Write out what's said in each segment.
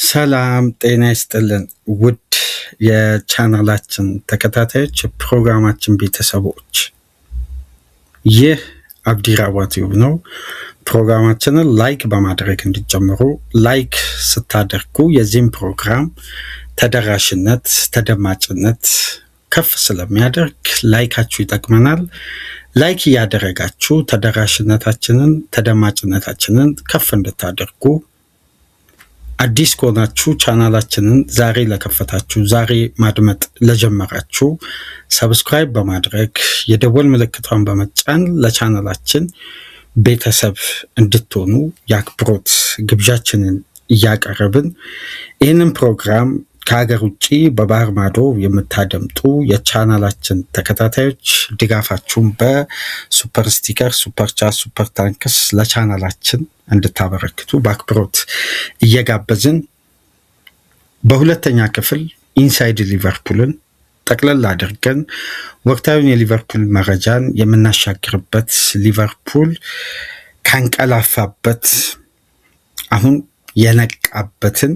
ሰላም ጤና ይስጥልን ውድ የቻናላችን ተከታታዮች ፕሮግራማችን ቤተሰቦች ይህ አብዲራዋ ቲዩብ ነው። ፕሮግራማችንን ላይክ በማድረግ እንድትጀምሩ ላይክ ስታደርጉ የዚህም ፕሮግራም ተደራሽነት ተደማጭነት ከፍ ስለሚያደርግ ላይካችሁ ይጠቅመናል። ላይክ እያደረጋችሁ ተደራሽነታችንን ተደማጭነታችንን ከፍ እንድታደርጉ አዲስ ከሆናችሁ ቻናላችንን ዛሬ ለከፈታችሁ ዛሬ ማድመጥ ለጀመራችሁ ሰብስክራይብ በማድረግ የደወል ምልክቷን በመጫን ለቻናላችን ቤተሰብ እንድትሆኑ የአክብሮት ግብዣችንን እያቀረብን ይህንን ፕሮግራም ከሀገር ውጭ በባህር ማዶ የምታደምጡ የቻናላችን ተከታታዮች ድጋፋችሁን በሱፐር ስቲከር፣ ሱፐር ቻት፣ ሱፐር ታንክስ ለቻናላችን እንድታበረክቱ በአክብሮት እየጋበዝን በሁለተኛ ክፍል ኢንሳይድ ሊቨርፑልን ጠቅለል አድርገን ወቅታዊውን የሊቨርፑል መረጃን የምናሻግርበት ሊቨርፑል ካንቀላፋበት አሁን የነቃበትን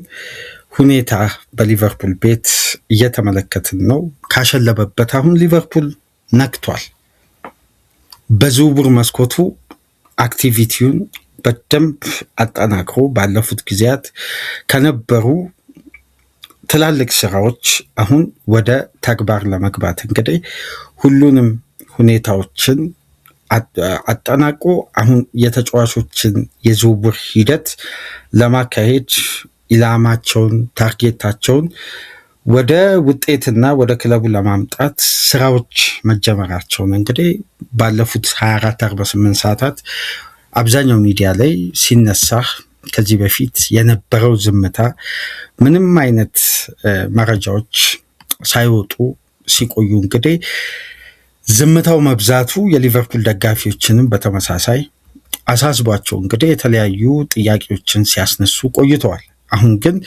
ሁኔታ በሊቨርፑል ቤት እየተመለከትን ነው። ካሸለበበት አሁን ሊቨርፑል ነቅቷል። በዝውውር መስኮቱ አክቲቪቲውን በደንብ አጠናክሮ ባለፉት ጊዜያት ከነበሩ ትላልቅ ስራዎች አሁን ወደ ተግባር ለመግባት እንግዲህ ሁሉንም ሁኔታዎችን አጠናቆ አሁን የተጫዋቾችን የዝውውር ሂደት ለማካሄድ ኢላማቸውን ታርጌታቸውን ወደ ውጤትና ወደ ክለቡ ለማምጣት ስራዎች መጀመራቸውን እንግዲህ ባለፉት 24-48 ሰዓታት አብዛኛው ሚዲያ ላይ ሲነሳ ከዚህ በፊት የነበረው ዝምታ ምንም አይነት መረጃዎች ሳይወጡ ሲቆዩ እንግዲህ ዝምታው መብዛቱ የሊቨርፑል ደጋፊዎችንም በተመሳሳይ አሳስቧቸው እንግዲህ የተለያዩ ጥያቄዎችን ሲያስነሱ ቆይተዋል። አሁን ግን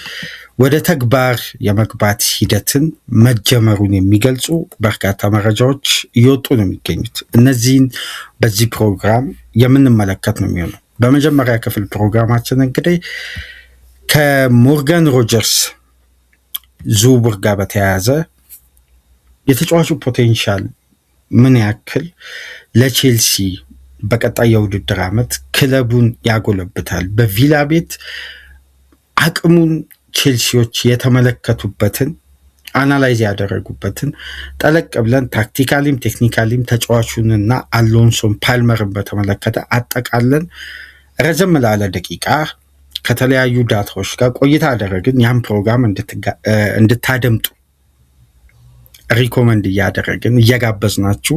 ወደ ተግባር የመግባት ሂደትን መጀመሩን የሚገልጹ በርካታ መረጃዎች እየወጡ ነው የሚገኙት። እነዚህን በዚህ ፕሮግራም የምንመለከት ነው የሚሆነው። በመጀመሪያ ክፍል ፕሮግራማችን እንግዲህ ከሞርጋን ሮጀርስ ዝውውር ጋር በተያያዘ የተጫዋቹ ፖቴንሻል ምን ያክል ለቼልሲ በቀጣይ የውድድር ዓመት ክለቡን ያጎለብታል፣ በቪላ ቤት አቅሙን ቼልሲዎች የተመለከቱበትን አናላይዝ ያደረጉበትን ጠለቅ ብለን ታክቲካሊም ቴክኒካሊም ተጫዋቹንና አሎንሶን ፓልመርን በተመለከተ አጠቃለን ረዘም ላለ ደቂቃ ከተለያዩ ዳታዎች ጋር ቆይታ አደረግን። ያን ፕሮግራም እንድታደምጡ ሪኮመንድ እያደረግን እየጋበዝናችሁ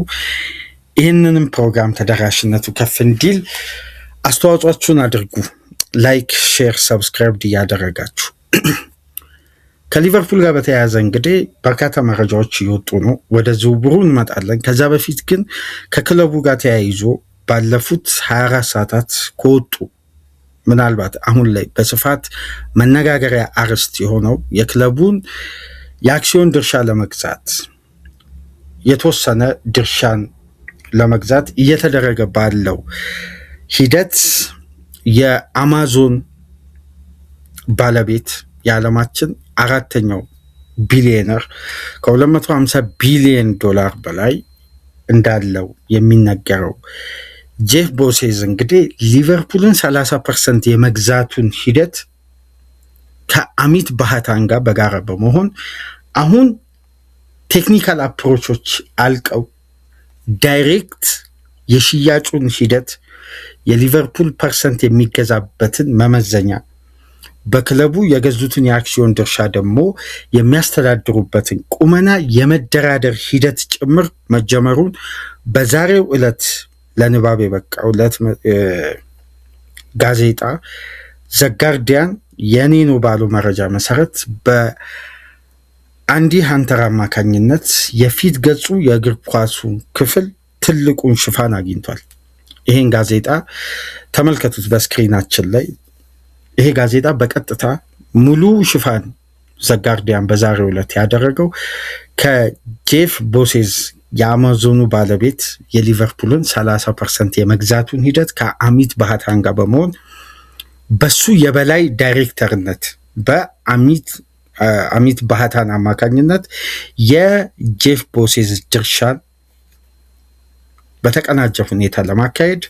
ይህንንም ፕሮግራም ተደራሽነቱ ከፍ እንዲል አስተዋጽኦአችሁን አድርጉ። ላይክ፣ ሼር፣ ሰብስክራይብ እያደረጋችሁ ከሊቨርፑል ጋር በተያያዘ እንግዲህ በርካታ መረጃዎች እየወጡ ነው። ወደ ዝውውሩ እንመጣለን። ከዛ በፊት ግን ከክለቡ ጋር ተያይዞ ባለፉት 24 ሰዓታት ከወጡ ምናልባት አሁን ላይ በስፋት መነጋገሪያ አርዕስት የሆነው የክለቡን የአክሲዮን ድርሻ ለመግዛት የተወሰነ ድርሻን ለመግዛት እየተደረገ ባለው ሂደት የአማዞን ባለቤት የዓለማችን አራተኛው ቢሊዮነር ከ250 ቢሊዮን ዶላር በላይ እንዳለው የሚነገረው ጄፍ ቦሴዝ እንግዲህ ሊቨርፑልን 30% የመግዛቱን ሂደት ከአሚት ባህታን ጋር በጋራ በመሆን አሁን ቴክኒካል አፕሮቾች አልቀው ዳይሬክት የሽያጩን ሂደት የሊቨርፑል ፐርሰንት የሚገዛበትን መመዘኛ በክለቡ የገዙትን የአክሲዮን ድርሻ ደግሞ የሚያስተዳድሩበትን ቁመና የመደራደር ሂደት ጭምር መጀመሩን በዛሬው ዕለት ለንባብ የበቃው ጋዜጣ ዘጋርዲያን የኔ ነው ባለው መረጃ መሰረት በአንዲ ሃንተር አማካኝነት የፊት ገጹ የእግር ኳሱ ክፍል ትልቁን ሽፋን አግኝቷል። ይሄን ጋዜጣ ተመልከቱት በስክሪናችን ላይ። ይሄ ጋዜጣ በቀጥታ ሙሉ ሽፋን ዘጋርዲያን በዛሬው ዕለት ያደረገው ከጄፍ ቦሴዝ የአማዞኑ ባለቤት የሊቨርፑልን 30% የመግዛቱን ሂደት ከአሚት ባህታን ጋር በመሆን በሱ የበላይ ዳይሬክተርነት አሚት ባህታን አማካኝነት የጄፍ ቦሴዝ ድርሻን በተቀናጀ ሁኔታ ለማካሄድ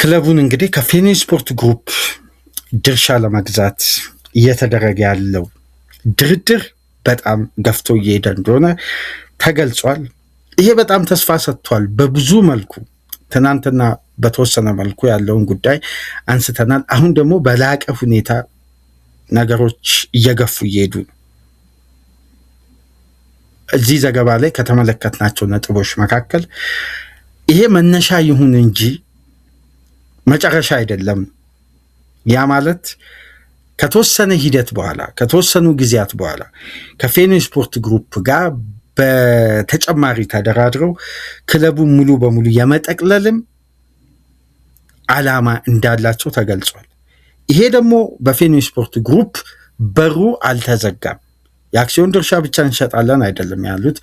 ክለቡን እንግዲህ ከፌኒ ስፖርት ግሩፕ ድርሻ ለመግዛት እየተደረገ ያለው ድርድር በጣም ገፍቶ እየሄደ እንደሆነ ተገልጿል። ይሄ በጣም ተስፋ ሰጥቷል በብዙ መልኩ። ትናንትና በተወሰነ መልኩ ያለውን ጉዳይ አንስተናል። አሁን ደግሞ በላቀ ሁኔታ ነገሮች እየገፉ እየሄዱ ነው። እዚህ ዘገባ ላይ ከተመለከትናቸው ነጥቦች መካከል ይሄ መነሻ ይሁን እንጂ መጨረሻ አይደለም። ያ ማለት ከተወሰነ ሂደት በኋላ ከተወሰኑ ጊዜያት በኋላ ከፌኒ ስፖርት ግሩፕ ጋር በተጨማሪ ተደራድረው ክለቡን ሙሉ በሙሉ የመጠቅለልም ዓላማ እንዳላቸው ተገልጿል። ይሄ ደግሞ በፌኒ ስፖርት ግሩፕ በሩ አልተዘጋም። የአክሲዮን ድርሻ ብቻ እንሸጣለን አይደለም ያሉት፣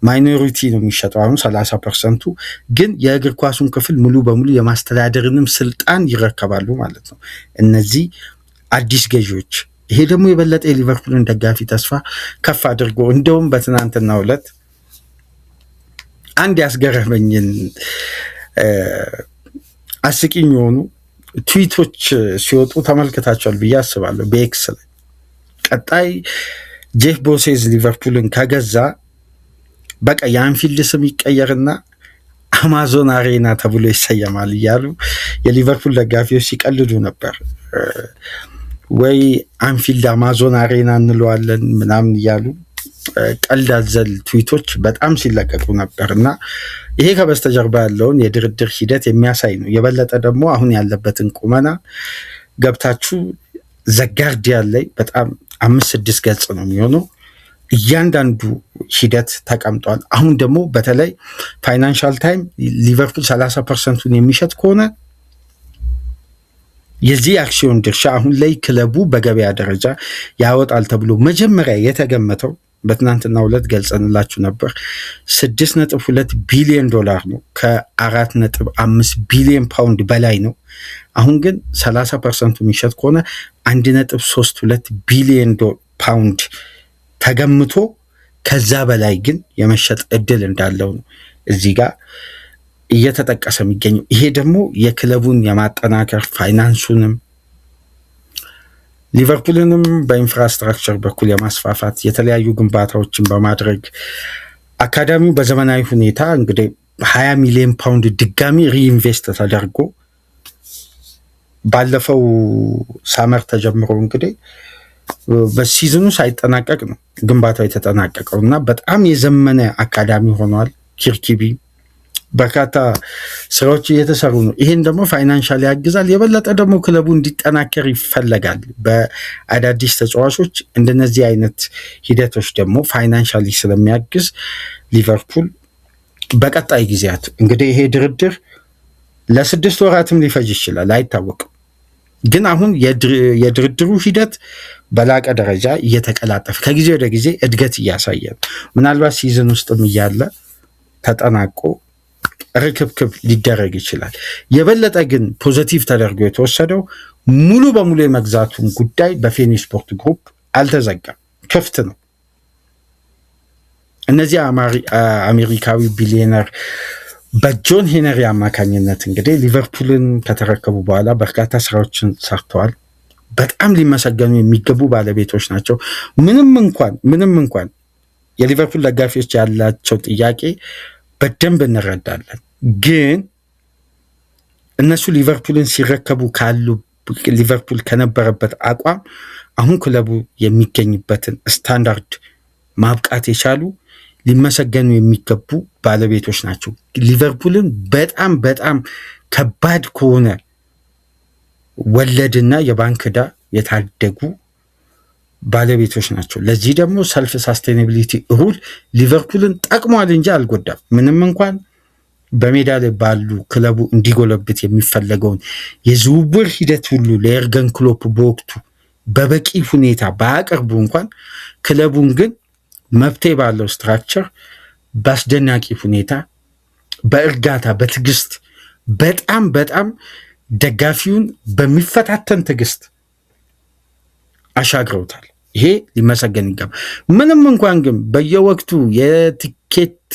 ማይኖሪቲ ነው የሚሸጠው አሁን 30%ቱ፣ ግን የእግር ኳሱን ክፍል ሙሉ በሙሉ የማስተዳደርንም ስልጣን ይረከባሉ ማለት ነው እነዚህ አዲስ ገዢዎች። ይሄ ደግሞ የበለጠ የሊቨርፑልን ደጋፊ ተስፋ ከፍ አድርጎ እንደውም በትናንትናው ዕለት አንድ ያስገረመኝን አስቂኝ የሆኑ ትዊቶች ሲወጡ ተመልክታቸዋል ብዬ አስባለሁ በኤክስ ላይ። ቀጣይ ጄፍ ቦሴዝ ሊቨርፑልን ከገዛ በቃ የአንፊልድ ስም ይቀየርና አማዞን አሬና ተብሎ ይሰየማል እያሉ የሊቨርፑል ደጋፊዎች ሲቀልዱ ነበር። ወይ አንፊልድ አማዞን አሬና እንለዋለን ምናምን እያሉ ቀልድ አዘል ትዊቶች በጣም ሲለቀቁ ነበር እና ይሄ ከበስተጀርባ ያለውን የድርድር ሂደት የሚያሳይ ነው። የበለጠ ደግሞ አሁን ያለበትን ቁመና ገብታችሁ ዘጋርዲያን ላይ በጣም 5-6 ገጽ ነው የሚሆነው። እያንዳንዱ ሂደት ተቀምጧል። አሁን ደግሞ በተለይ ፋይናንሻል ታይም ሊቨርፑል 30%ቱን የሚሸጥ ከሆነ የዚህ አክሲዮን ድርሻ አሁን ላይ ክለቡ በገበያ ደረጃ ያወጣል ተብሎ መጀመሪያ የተገመተው በትናንትናው ዕለት ገልጸንላችሁ ነበር 6.2 ቢሊዮን ዶላር ነው። ከ4.5 ቢሊዮን ፓውንድ በላይ ነው። አሁን ግን 30%ቱ የሚሸጥ ከሆነ 1.32 ቢሊዮን ፓውንድ ተገምቶ ከዛ በላይ ግን የመሸጥ እድል እንዳለው ነው እዚህ ጋር እየተጠቀሰ የሚገኘው። ይሄ ደግሞ የክለቡን የማጠናከር ፋይናንሱንም ሊቨርፑልንም በኢንፍራስትራክቸር በኩል የማስፋፋት የተለያዩ ግንባታዎችን በማድረግ አካዳሚው በዘመናዊ ሁኔታ እንግዲህ 20 ሚሊዮን ፓውንድ ድጋሚ ሪኢንቨስት ተደርጎ ባለፈው ሳመር ተጀምሮ እንግዲህ በሲዝኑ ሳይጠናቀቅ ነው ግንባታው የተጠናቀቀው እና በጣም የዘመነ አካዳሚ ሆኗል። ኪርኪቢ በርካታ ስራዎች እየተሰሩ ነው። ይሄን ደግሞ ፋይናንሻል ያግዛል። የበለጠ ደግሞ ክለቡ እንዲጠናከር ይፈለጋል በአዳዲስ ተጫዋቾች። እንደነዚህ አይነት ሂደቶች ደግሞ ፋይናንሻሊ ስለሚያግዝ ሊቨርፑል በቀጣይ ጊዜያት እንግዲህ ይሄ ድርድር ለ6 ወራትም ሊፈጅ ይችላል አይታወቅም። ግን አሁን የድርድሩ ሂደት በላቀ ደረጃ እየተቀላጠፈ ከጊዜ ወደ ጊዜ እድገት እያሳየ ነው። ምናልባት ሲዝን ውስጥም እያለ ተጠናቆ ርክብክብ ሊደረግ ይችላል። የበለጠ ግን ፖዘቲቭ ተደርጎ የተወሰደው ሙሉ በሙሉ የመግዛቱን ጉዳይ በፌኒ ስፖርት ግሩፕ አልተዘጋም፣ ክፍት ነው። እነዚህ አሜሪካዊ ቢሊዮነር በጆን ሄነሪ አማካኝነት እንግዲህ ሊቨርፑልን ከተረከቡ በኋላ በርካታ ስራዎችን ሰርተዋል። በጣም ሊመሰገኑ የሚገቡ ባለቤቶች ናቸው። ምንም እንኳን የሊቨርፑል ደጋፊዎች ያላቸው ጥያቄ በደንብ እንረዳለን። ግን እነሱ ሊቨርፑልን ሲረከቡ ሊቨርፑል ከነበረበት አቋም አሁን ክለቡ የሚገኝበትን ስታንዳርድ ማብቃት የቻሉ ሊመሰገኑ የሚገቡ ባለቤቶች ናቸው። ሊቨርፑልን በጣም ከባድ ከሆነ ወለድና የባንክ ዕዳ የታደጉ ባለቤቶች ናቸው። ለዚህ ደግሞ ሰልፍ ሳስቴናቢሊቲ ሩል ሊቨርፑልን ጠቅሟል እንጂ አልጎዳም። ምንም እንኳን በሜዳ ላይ ባሉ ክለቡ እንዲጎለብት የሚፈለገውን የዝውውር ሂደት ሁሉ ለኤርገን ክሎፕ በወቅቱ በበቂ ሁኔታ ባያቀርቡ እንኳን ክለቡን ግን መብቴ ባለው ስትራክቸር በአስደናቂ ሁኔታ በእርጋታ በትዕግስት በጣም ደጋፊውን በሚፈታተን ትዕግስት አሻግረውታል። ይሄ ሊመሰገን ይገባል። ምንም እንኳን ግን በየወቅቱ የቲኬት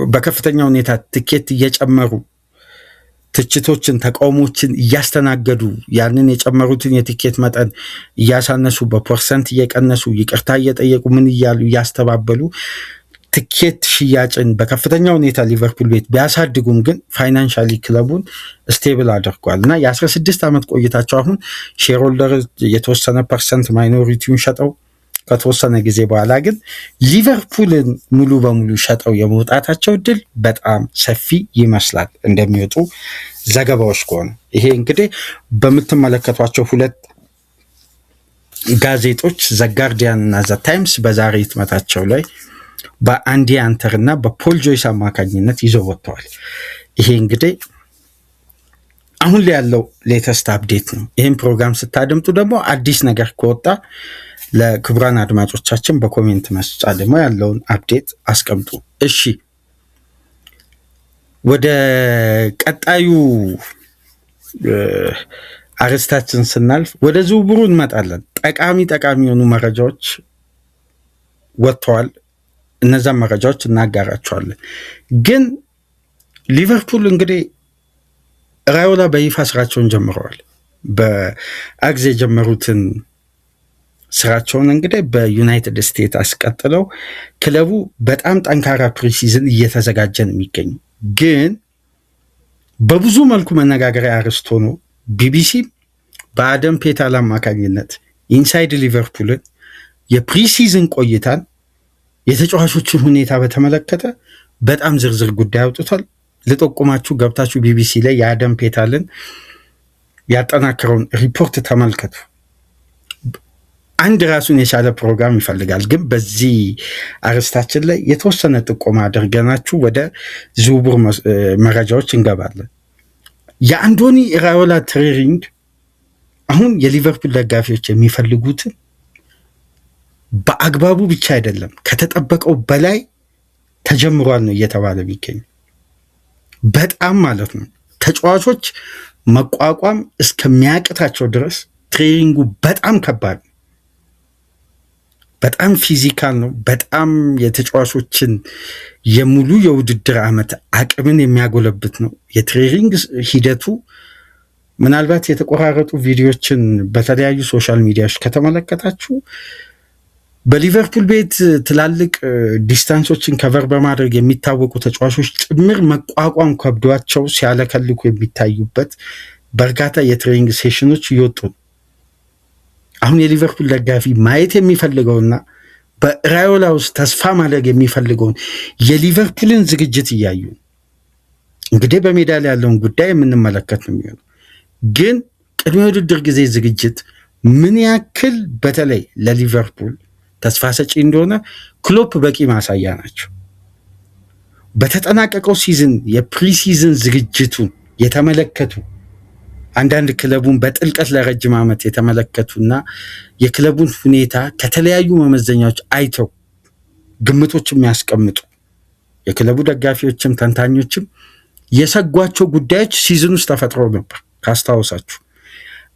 በከፍተኛ ሁኔታ ትኬት እየጨመሩ ትችቶችን፣ ተቃውሞችን እያስተናገዱ ያንን የጨመሩትን የትኬት መጠን እያሳነሱ በፐርሰንት እየቀነሱ ይቅርታ እየጠየቁ ምን እያሉ እያስተባበሉ ትኬት ሽያጭን በከፍተኛ ሁኔታ ሊቨርፑል ቤት ቢያሳድጉም ግን ፋይናንሻሊ ክለቡን ስቴብል አድርጓል እና የ16 ዓመት ቆይታቸው አሁን ሼርሆልደር የተወሰነ ፐርሰንት ማይኖሪቲውን ሸጠው ከተወሰነ ጊዜ በኋላ ግን ሊቨርፑልን ሙሉ በሙሉ ሸጠው የመውጣታቸው እድል በጣም ሰፊ ይመስላል እንደሚወጡ ዘገባዎች ከሆነ። ይሄ እንግዲህ በምትመለከቷቸው ሁለት ጋዜጦች ዘጋርዲያን እና ዘ ታይምስ በዛሬ ህትመታቸው ላይ በአንዲ አንተር እና በፖል ጆይስ አማካኝነት ይዘው ወጥተዋል። ይሄ እንግዲህ አሁን ላይ ያለው ሌተስት አፕዴት ነው። ይህን ፕሮግራም ስታደምጡ ደግሞ አዲስ ነገር ከወጣ ለክቡራን አድማጮቻችን በኮሜንት መስጫ ደግሞ ያለውን አፕዴት አስቀምጡ። እሺ ወደ ቀጣዩ አርስታችን ስናልፍ ወደ ዝውውሩ እንመጣለን። ጠቃሚ የሆኑ መረጃዎች ወጥተዋል። እነዛን መረጃዎች እናጋራቸዋለን። ግን ሊቨርፑል እንግዲህ ራዮላ በይፋ ስራቸውን ጀምረዋል። በአግዜ የጀመሩትን ስራቸውን እንግዲህ በዩናይትድ ስቴትስ አስቀጥለው ክለቡ በጣም ጠንካራ ፕሪሲዝን እየተዘጋጀ ነው የሚገኙ። ግን በብዙ መልኩ መነጋገሪያ አርዕስት ሆኖ ቢቢሲ በአደም ፔታል አማካኝነት ኢንሳይድ ሊቨርፑልን የፕሪሲዝን ቆይታን የተጫዋቾችን ሁኔታ በተመለከተ በጣም ዝርዝር ጉዳይ አውጥቷል። ልጠቁማችሁ፣ ገብታችሁ ቢቢሲ ላይ የአደም ፔታልን ያጠናከረውን ሪፖርት ተመልከቱ። አንድ ራሱን የቻለ ፕሮግራም ይፈልጋል። ግን በዚህ አርስታችን ላይ የተወሰነ ጥቆማ አድርገናችሁ ወደ ዝውውር መረጃዎች እንገባለን። የአንዶኒ ራዮላ ትሬኒንግ አሁን የሊቨርፑል ደጋፊዎች የሚፈልጉትን በአግባቡ ብቻ አይደለም ከተጠበቀው በላይ ተጀምሯል ነው እየተባለ የሚገኝ። በጣም ማለት ነው ተጫዋቾች መቋቋም እስከሚያቅታቸው ድረስ ትሬኒንጉ በጣም ከባድ ነው። በጣም ፊዚካል ነው። በጣም የተጫዋቾችን የሙሉ የውድድር ዓመት አቅምን የሚያጎለብት ነው የትሬኒንግ ሂደቱ። ምናልባት የተቆራረጡ ቪዲዮዎችን በተለያዩ ሶሻል ሚዲያዎች ከተመለከታችሁ በሊቨርፑል ቤት ትላልቅ ዲስታንሶችን ከቨር በማድረግ የሚታወቁ ተጫዋቾች ጭምር መቋቋም ከብዷቸው ሲያለከልኩ የሚታዩበት በርካታ የትሬኒንግ ሴሽኖች እየወጡ ነው። አሁን የሊቨርፑል ደጋፊ ማየት የሚፈልገውና በራዮላ ውስጥ ተስፋ ማድረግ የሚፈልገውን የሊቨርፑልን ዝግጅት እያዩ እንግዲህ በሜዳ ላይ ያለውን ጉዳይ የምንመለከት ነው የሚሆነው። ግን ቅድመ ውድድር ጊዜ ዝግጅት ምን ያክል በተለይ ለሊቨርፑል ተስፋ ሰጪ እንደሆነ ክሎፕ በቂ ማሳያ ናቸው። በተጠናቀቀው ሲዝን የፕሪሲዝን ዝግጅቱን የተመለከቱ አንዳንድ ክለቡን በጥልቀት ለረጅም ዓመት የተመለከቱና የክለቡን ሁኔታ ከተለያዩ መመዘኛዎች አይተው ግምቶች የሚያስቀምጡ የክለቡ ደጋፊዎችም ተንታኞችም የሰጓቸው ጉዳዮች ሲዝን ውስጥ ተፈጥረው ነበር። ካስታወሳችሁ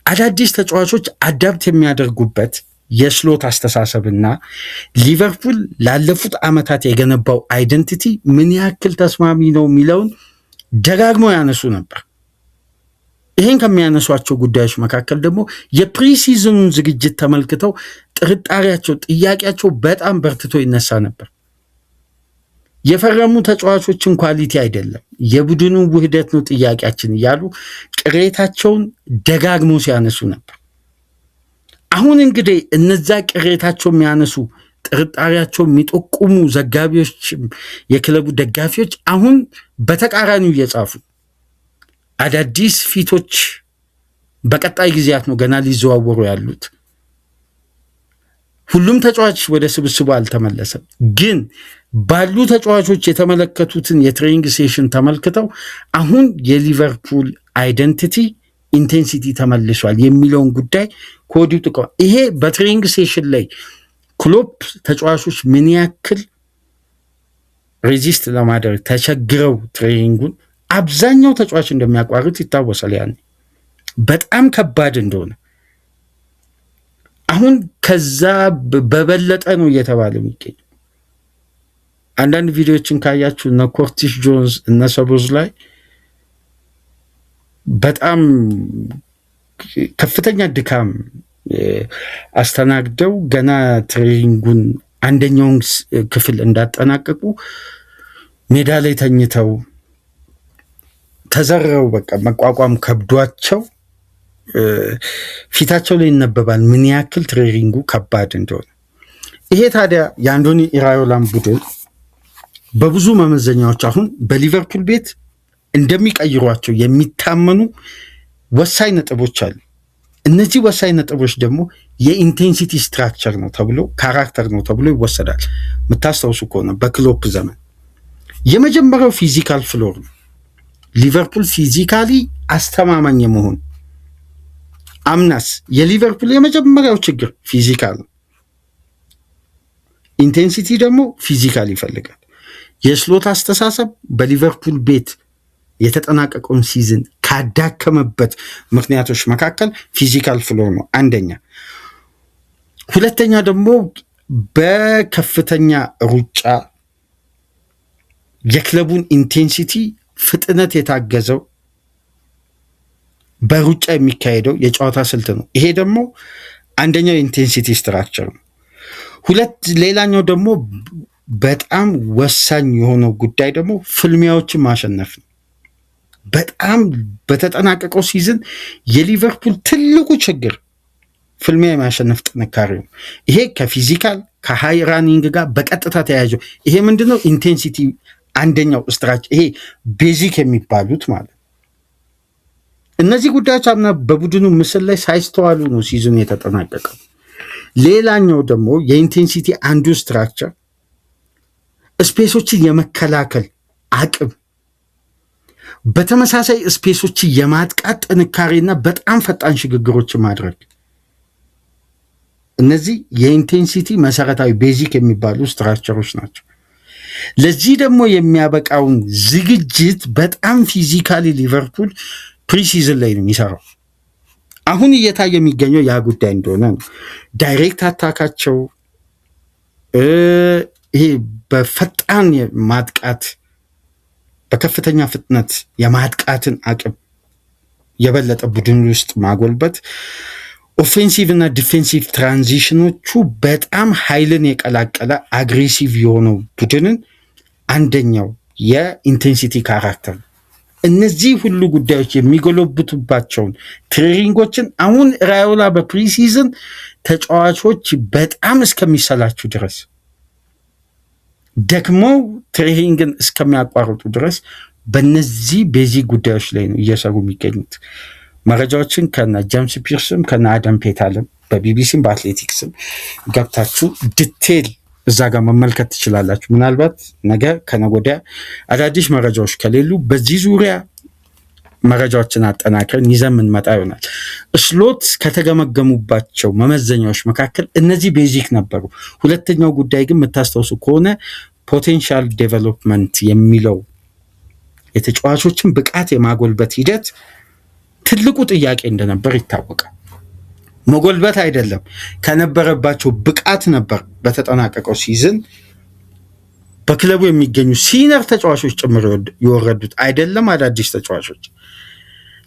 አዳዲስ ተጫዋቾች አዳፕት የሚያደርጉበት የስሎት አስተሳሰብና ሊቨርፑል ላለፉት ዓመታት የገነባው አይደንቲቲ ምን ያክል ተስማሚ ነው የሚለውን ደጋግመው ያነሱ ነበር። ይህን ከሚያነሷቸው ጉዳዮች መካከል ደግሞ የፕሪሲዝኑን ዝግጅት ተመልክተው ጥርጣሬያቸው፣ ጥያቄያቸው በጣም በርትቶ ይነሳ ነበር። የፈረሙ ተጫዋቾችን ኳሊቲ አይደለም የቡድኑ ውህደት ነው ጥያቄያችን እያሉ ቅሬታቸውን ደጋግሞ ሲያነሱ ነበር። አሁን እንግዲህ እነዛ ቅሬታቸው የሚያነሱ ጥርጣሬያቸው የሚጠቁሙ ዘጋቢዎች፣ የክለቡ ደጋፊዎች አሁን በተቃራኒው እየጻፉ አዳዲስ ፊቶች በቀጣይ ጊዜያት ነው ገና ሊዘዋወሩ ያሉት። ሁሉም ተጫዋች ወደ ስብስቡ አልተመለሰም። ግን ባሉ ተጫዋቾች የተመለከቱትን የትሬኒንግ ሴሽን ተመልክተው አሁን የሊቨርፑል አይደንቲቲ ኢንቴንሲቲ ተመልሷል የሚለውን ጉዳይ ከወዲሁ ጥቆ ይሄ በትሬኒንግ ሴሽን ላይ ክሎፕ ተጫዋቾች ምን ያክል ሬዚስት ለማድረግ ተቸግረው ትሬኒንጉን አብዛኛው ተጫዋች እንደሚያቋርጥ ይታወሳል። ያኔ በጣም ከባድ እንደሆነ አሁን ከዛ በበለጠ ነው እየተባለ የሚገኝ። አንዳንድ ቪዲዮዎችን ካያችሁ እነ ኮርቲስ ጆንስ እነ ሰቦዝ ላይ በጣም ከፍተኛ ድካም አስተናግደው ገና ትሬኒንጉን አንደኛውን ክፍል እንዳጠናቀቁ ሜዳ ላይ ተኝተው ተዘረው በቃ መቋቋም ከብዷቸው ፊታቸው ላይ ይነበባል ምን ያክል ትሬኒንጉ ከባድ እንደሆነ። ይሄ ታዲያ የአንዶኒ ኢራዮላን ቡድን በብዙ መመዘኛዎች አሁን በሊቨርፑል ቤት እንደሚቀይሯቸው የሚታመኑ ወሳኝ ነጥቦች አሉ። እነዚህ ወሳኝ ነጥቦች ደግሞ የኢንቴንሲቲ ስትራክቸር ነው ተብሎ ካራክተር ነው ተብሎ ይወሰዳል። የምታስታውሱ ከሆነ በክሎፕ ዘመን የመጀመሪያው ፊዚካል ፍሎር ነው። ሊቨርፑል ፊዚካሊ አስተማማኝ የመሆን አምናስ የሊቨርፑል የመጀመሪያው ችግር ፊዚካል ነው። ኢንቴንሲቲ ደግሞ ፊዚካል ይፈልጋል። የስሎት አስተሳሰብ በሊቨርፑል ቤት የተጠናቀቀውን ሲዝን ካዳከመበት ምክንያቶች መካከል ፊዚካል ፍሎር ነው አንደኛ። ሁለተኛ ደግሞ በከፍተኛ ሩጫ የክለቡን ኢንቴንሲቲ ፍጥነት የታገዘው በሩጫ የሚካሄደው የጨዋታ ስልት ነው። ይሄ ደግሞ አንደኛው የኢንቴንሲቲ ስትራክቸር ነው። ሌላኛው ደግሞ በጣም ወሳኝ የሆነው ጉዳይ ደግሞ ፍልሚያዎችን ማሸነፍ ነው። በጣም በተጠናቀቀው ሲዝን የሊቨርፑል ትልቁ ችግር ፍልሚያ የማሸነፍ ጥንካሬ ነው። ይሄ ከፊዚካል ከሃይ ራኒንግ ጋር በቀጥታ ተያያዘው። ይሄ ምንድነው? ኢንቴንሲቲ አንደኛው ስትራክቸር፣ ይሄ ቤዚክ የሚባሉት ማለት። እነዚህ ጉዳዮች አምና በቡድኑ ምስል ላይ ሳይስተዋሉ ነው ሲዝኑ የተጠናቀቀው። ሌላኛው ደግሞ የኢንቴንሲቲ አንዱ ስትራክቸር ስፔሶችን የመከላከል አቅም፣ በተመሳሳይ ስፔሶችን የማጥቃት ጥንካሬና በጣም ፈጣን ሽግግሮችን ማድረግ፣ እነዚህ የኢንቴንሲቲ መሰረታዊ ቤዚክ የሚባሉ ስትራክቸሮች ናቸው። ለዚህ ደግሞ የሚያበቃውን ዝግጅት በጣም ፊዚካሊ ሊቨርፑል ፕሪሲዝን ላይ ነው የሚሰራው። አሁን እየታየ የሚገኘው ያ ጉዳይ እንደሆነ ነው። ዳይሬክት አታካቸው ይሄ በፈጣን ማጥቃት በከፍተኛ ፍጥነት የማጥቃትን አቅም የበለጠ ቡድን ውስጥ ማጎልበት፣ ኦፌንሲቭ እና ዲፌንሲቭ ትራንዚሽኖቹ በጣም ኃይልን የቀላቀለ አግሬሲቭ የሆነው ቡድንን አንደኛው የኢንቴንሲቲ ካራክተር። እነዚህ ሁሉ ጉዳዮች የሚጎለብቱባቸውን ትሬኒንጎችን አሁን ራዮላ በፕሪሲዝን ተጫዋቾች በጣም እስከሚሰላችሁ ድረስ ደክመው ትሬኒንግን እስከሚያቋርጡ ድረስ በነዚህ ቤዚክ ጉዳዮች ላይ ነው እየሰሩ የሚገኙት። መረጃዎችን ከነ ጀምስ ፒርስም ከነ አደም ፔታልም በቢቢሲም በአትሌቲክስም ገብታችሁ ዲቴል እዛ ጋር መመልከት ትችላላችሁ። ምናልባት ነገ ከነገ ወዲያ አዳዲስ መረጃዎች ከሌሉ በዚህ ዙሪያ መረጃዎችን አጠናክረን ይዘን የምንመጣ ይሆናል። ስሎት ከተገመገሙባቸው መመዘኛዎች መካከል እነዚህ ቤዚክ ነበሩ። ሁለተኛው ጉዳይ ግን የምታስታውሱ ከሆነ ፖቴንሻል ዴቨሎፕመንት የሚለው የተጫዋቾችን ብቃት የማጎልበት ሂደት ትልቁ ጥያቄ እንደነበር ይታወቃል። መጎልበት አይደለም ከነበረባቸው ብቃት ነበር በተጠናቀቀው ሲዝን በክለቡ የሚገኙ ሲኒየር ተጫዋቾች ጭምር የወረዱት አይደለም አዳዲስ ተጫዋቾች።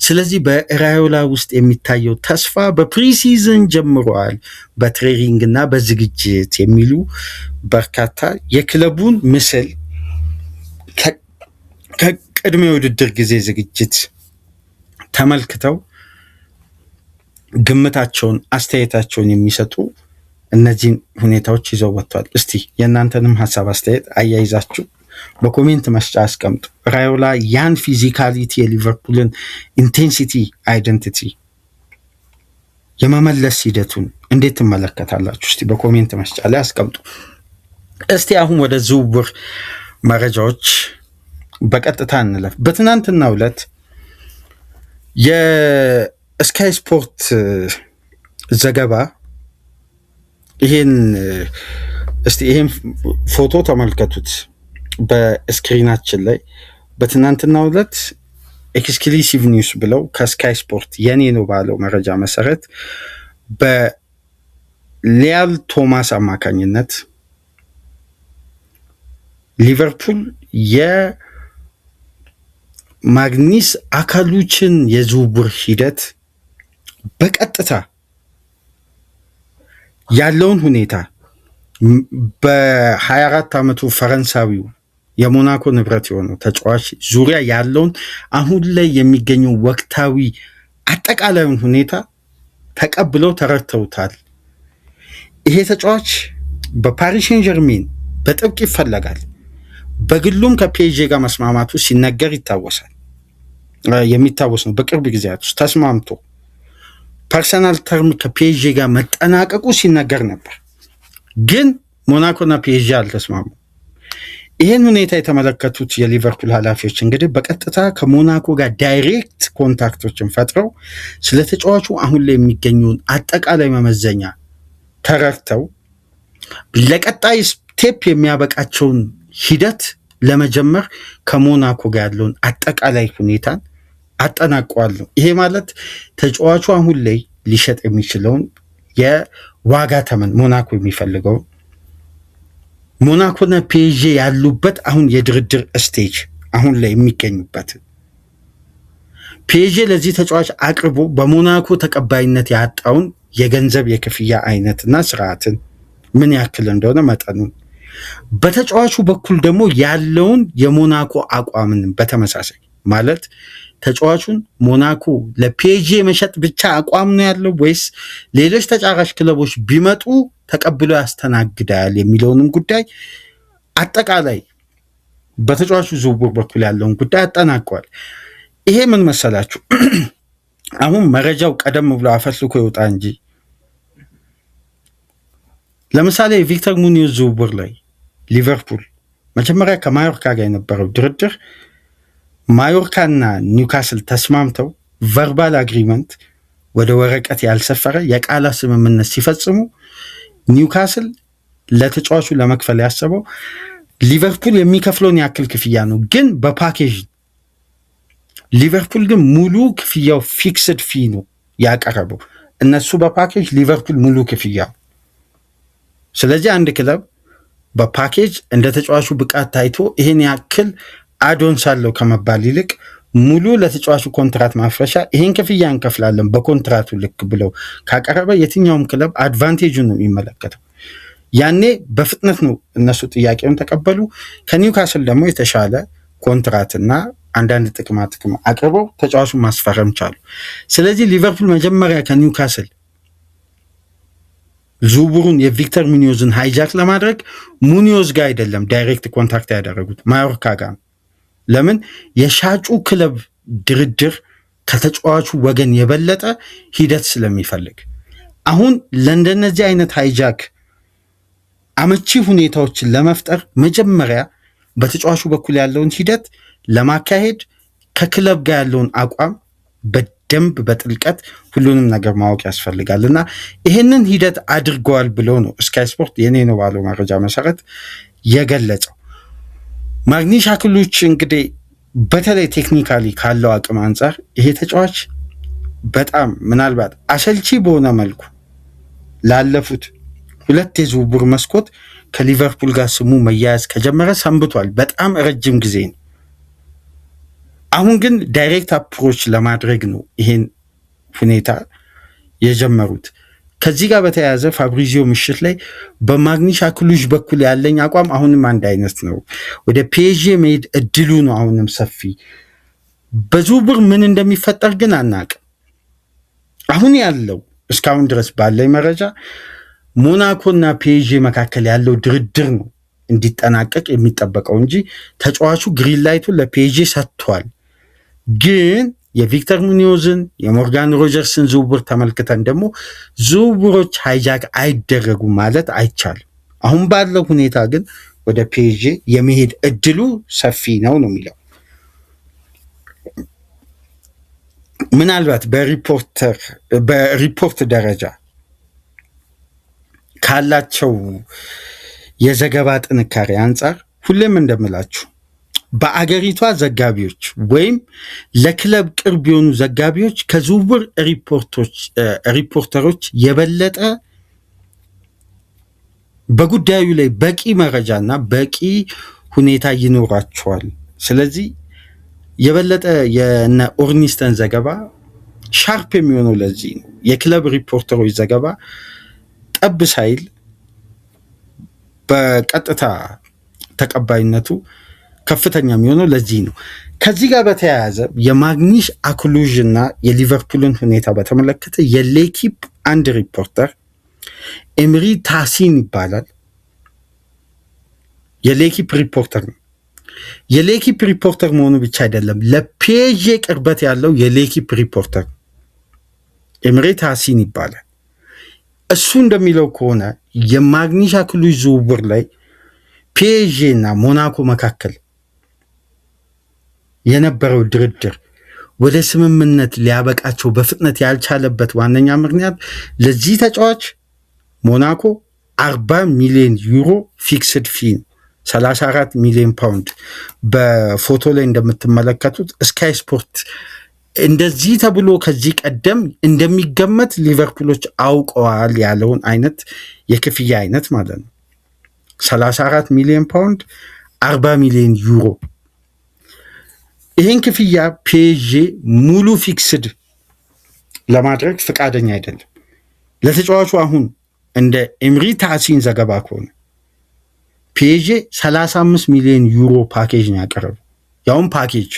ስለዚህ በራዮላ ውስጥ የሚታየው ተስፋ በፕሪሲዝን ጀምሯል፣ በትሬኒንግ እና በዝግጅት የሚሉ በርካታ የክለቡን ምስል ከቅድመ ውድድር ጊዜ ዝግጅት ተመልክተው ግምታቸውን አስተያየታቸውን የሚሰጡ እነዚህን ሁኔታዎች ይዘው ወጥተዋል። እስቲ የእናንተንም ሀሳብ አስተያየት አያይዛችሁ በኮሜንት መስጫ አስቀምጡ። ራዮላ ያን ፊዚካሊቲ የሊቨርፑልን ኢንቴንሲቲ አይደንቲቲ የመመለስ ሂደቱን እንዴት ትመለከታላችሁ? እስቲ በኮሜንት መስጫ ላይ አስቀምጡ። እስቲ አሁን ወደ ዝውውር መረጃዎች በቀጥታ እንለፍ። በትናንትናው ዕለት የስካይ ስፖርት ዘገባ ይሄን ፎቶ ተመልከቱት በስክሪናችን ላይ። በትናንትናው ዕለት ኤክስክሉሲቭ ኒውስ ብለው ከስካይ ስፖርት የኔ ነው ባለው መረጃ መሰረት በሊያል ቶማስ አማካኝነት ሊቨርፑል የማግኒስ አካሉችን የዝውውር ሂደት በቀጥታ ያለውን ሁኔታ በ24 ዓመቱ ፈረንሳዊው የሞናኮ ንብረት የሆነው ተጫዋች ዙሪያ ያለውን አሁን ላይ የሚገኘው ወቅታዊ አጠቃላዩን ሁኔታ ተቀብለው ተረድተውታል። ይሄ ተጫዋች በፓሪስ ሴን ጀርሜን በጥብቅ ይፈለጋል። በግሉም ከፒኤስጂ ጋር መስማማቱ ሲነገር የሚታወስ ነው። በቅርብ ጊዜያት ውስጥ ተስማምቶ ፐርሰናል ተርም ከፒኤስጂ ጋር መጠናቀቁ ሲነገር ነበር። ግን ሞናኮና ፒኤስጂ አልተስማሙ። ይህን ሁኔታ የተመለከቱት የሊቨርፑል ኃላፊዎች እንግዲህ በቀጥታ ከሞናኮ ጋር ዳይሬክት ኮንታክቶችን ፈጥረው ስለ ተጫዋቹ አሁን ላይ የሚገኘውን አጠቃላይ መመዘኛ ተረድተው ለቀጣይ ስቴፕ የሚያበቃቸውን ሂደት ለመጀመር ከሞናኮ ጋር ያለውን አጠቃላይ ሁኔታን አጠናቀዋል። ይሄ ማለት ተጫዋቹ አሁን ላይ ሊሸጥ የሚችለውን የዋጋ ተመን ሞናኮ የሚፈልገው ሞናኮና ፒኤስጂ ያሉበት አሁን የድርድር ስቴጅ አሁን ላይ የሚገኙበት ፒኤስጂ ለዚህ ተጫዋች አቅርቦ በሞናኮ ተቀባይነት ያጣውን የገንዘብ የክፍያ አይነትና ስርዓትን ምን ያክል እንደሆነ መጠኑን በተጫዋቹ በኩል ደግሞ ያለውን የሞናኮ አቋምን በተመሳሳይ ማለት ተጫዋቹን ሞናኮ ለፒኤስጂ መሸጥ ብቻ አቋም ነው ያለው ወይስ ሌሎች ተጫራች ክለቦች ቢመጡ ተቀብሎ ያስተናግዳል የሚለውንም ጉዳይ አጠቃላይ በተጫዋቹ ዝውውር በኩል ያለውን ጉዳይ አጠናቀዋል። ይሄ ምን መሰላችሁ? አሁን መረጃው ቀደም ብሎ አፈትልኮ ይወጣ እንጂ ለምሳሌ ቪክተር ሙኒዮዝ ዝውውር ላይ ሊቨርፑል መጀመሪያ ከማዮርካ ጋር የነበረው ድርድር ማዮርካና ኒውካስል ተስማምተው ቨርባል አግሪመንት ወደ ወረቀት ያልሰፈረ የቃላት ስምምነት ሲፈጽሙ ኒውካስል ለተጫዋቹ ለመክፈል ያሰበው ሊቨርፑል የሚከፍለውን ያክል ክፍያ ነው፣ ግን በፓኬጅ ሊቨርፑል ግን ሙሉ ክፍያው ፊክስድ ፊ ነው ያቀረበው። እነሱ በፓኬጅ ሊቨርፑል ሙሉ ክፍያው። ስለዚህ አንድ ክለብ በፓኬጅ እንደ ተጫዋቹ ብቃት ታይቶ ይሄን ያክል አዶንስ አለው ከመባል ይልቅ ሙሉ ለተጫዋቹ ኮንትራት ማፍረሻ ይሄን ክፍያ እንከፍላለን በኮንትራቱ ልክ ብለው ካቀረበ የትኛውም ክለብ አድቫንቴጁ ነው የሚመለከተው። ያኔ በፍጥነት ነው እነሱ ጥያቄውን ተቀበሉ። ከኒውካስል ደግሞ የተሻለ ኮንትራትና አንዳንድ ጥቅማ አቅርበው ተጫዋቹን ማስፈረም ቻሉ። ስለዚህ ሊቨርፑል መጀመሪያ ከኒውካስል ዝውውሩን የቪክተር ሙኒዮዝን ሃይጃክ ለማድረግ ሙኒዮዝ ጋር አይደለም ዳይሬክት ኮንታክት ያደረጉት ማዮርካ ጋር። ለምን? የሻጩ ክለብ ድርድር ከተጫዋቹ ወገን የበለጠ ሂደት ስለሚፈልግ አሁን ለእንደነዚህ አይነት ሃይጃክ አመቺ ሁኔታዎችን ለመፍጠር መጀመሪያ በተጫዋቹ በኩል ያለውን ሂደት ለማካሄድ ከክለብ ጋር ያለውን አቋም በደንብ በጥልቀት ሁሉንም ነገር ማወቅ ያስፈልጋል እና ይህንን ሂደት አድርገዋል ብለው ነው ስካይ ስፖርት የኔ ነው ባለው መረጃ መሰረት የገለጸው። ማግኒስ አካሉች እንግዲህ በተለይ ቴክኒካሊ ካለው አቅም አንጻር ይሄ ተጫዋች በጣም ምናልባት አሰልቺ በሆነ መልኩ ላለፉት 2 የዝውውር መስኮት ከሊቨርፑል ጋር ስሙ መያያዝ ከጀመረ ሰንብቷል። በጣም ረጅም ጊዜ ነው። አሁን ግን ዳይሬክት አፕሮች ለማድረግ ነው ይሄን ሁኔታ የጀመሩት። ከዚህ ጋር በተያያዘ ፋብሪዚዮ ምሽት ላይ በማግኒስ አካሉች በኩል ያለኝ አቋም አሁንም አንድ አይነት ነው፣ ወደ ፒኤስጂ መሄድ እድሉ ነው አሁንም ሰፊ፣ በዝውውር ምን እንደሚፈጠር ግን አናውቅም። አሁን ያለው እስካሁን ድረስ ባለኝ መረጃ ሞናኮና ፒኤስጂ መካከል ያለው ድርድር ነው እንዲጠናቀቅ የሚጠበቀው እንጂ ተጫዋቹ ግሪን ላይቱን ለፒኤስጂ ሰጥቷል። ግን የቪክተር ሙኒዮዝን የሞርጋን ሮጀርስን ዝውውር ተመልክተን ደግሞ ዝውውሮች ሃይጃክ አይደረጉም ማለት አይቻልም። አሁን ባለው ሁኔታ ግን ወደ ፒኤስጂ የመሄድ እድሉ ሰፊ ነው የሚለው። ምናልባት በሪፖርት ደረጃ ካላቸው የዘገባ ጥንካሬ አንጻር ሁሌም እንደምላችሁ በአገሪቷ ዘጋቢዎች ወይም ለክለብ ቅርብ የሆኑ ዘጋቢዎች ከዝውውር ሪፖርተሮች የበለጠ በጉዳዩ ላይ በቂ መረጃና በቂ ሁኔታ ይኖራቸዋል። ስለዚህ የበለጠ የነ ኦርኒስተን ዘገባ ሻርፕ የሚሆነው ለዚህ ነው። የክለብ ሪፖርተሮች ዘገባ ጠብ ሳይል በቀጥታ ተቀባይነቱ ከፍተኛ የሚሆነው ለዚህ ነው። ከዚህ ጋር በተያያዘ የማግኒሽ አክሉዥ እና የሊቨርፑልን ሁኔታ በተመለከተ የሌኪፕ አንድ ሪፖርተር ኤምሪ ታሲን ይባላል። የሌኪፕ ሪፖርተር ነው። የሌኪፕ ሪፖርተር መሆኑ ብቻ አይደለም፣ ለፔዤ ቅርበት ያለው የሌኪፕ ሪፖርተር ኤምሪ ታሲን ይባላል። እሱ እንደሚለው ከሆነ የማግኒሽ አክሉዥ ዝውውር ላይ ፔዤ እና ሞናኮ መካከል የነበረው ድርድር ወደ ስምምነት ሊያበቃቸው በፍጥነት ያልቻለበት ዋነኛ ምክንያት ለዚህ ተጫዋች ሞናኮ 40 ሚሊዮን ዩሮ ፊክስድ ፊ 34 ሚሊዮን ፓውንድ በፎቶ ላይ እንደምትመለከቱት ስካይ ስፖርት እንደዚህ ተብሎ ከዚህ ቀደም እንደሚገመት ሊቨርፑሎች አውቀዋል ያለውን አይነት የክፍያ አይነት ማለት ነው። 34 ሚሊዮን ፓውንድ 40 ሚሊዮን ዩሮ። ይህን ክፍያ ፔዤ ሙሉ ፊክስድ ለማድረግ ፈቃደኛ አይደለም። ለተጫዋቹ አሁን እንደ ኤምሪ ታሲን ዘገባ ከሆነ ፔዤ 35 ሚሊዮን ዩሮ ፓኬጅ ነው ያቀረበው። ያውም ፓኬጅ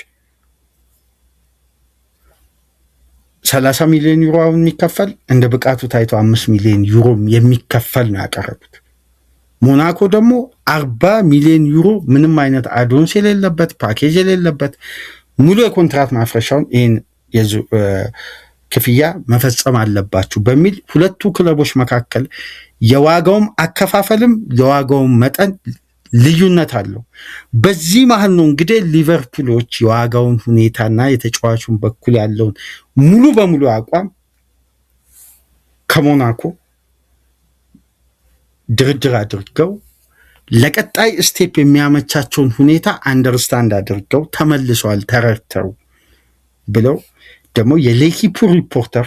30 ሚሊዮን ዩሮ አሁን የሚከፈል እንደ ብቃቱ ታይቶ 5 ሚሊዮን ዩሮ የሚከፈል ነው ያቀረቡት። ሞናኮ ደግሞ 40 ሚሊዮን ዩሮ ምንም አይነት አዶንስ የሌለበት ፓኬጅ የሌለበት ሙሉ የኮንትራት ማፍረሻውን ይህን ክፍያ መፈጸም አለባችሁ በሚል ሁለቱ ክለቦች መካከል የዋጋውም አከፋፈልም የዋጋውም መጠን ልዩነት አለው። በዚህ መሀል ነው እንግዲህ ሊቨርፑሎች የዋጋውን ሁኔታና የተጫዋቹን በኩል ያለውን ሙሉ በሙሉ አቋም ከሞናኮ ድርድር አድርገው ለቀጣይ ስቴፕ የሚያመቻቸውን ሁኔታ አንደርስታንድ አድርገው ተመልሰዋል፣ ተረድተው ብለው ደግሞ የሌኪፑ ሪፖርተር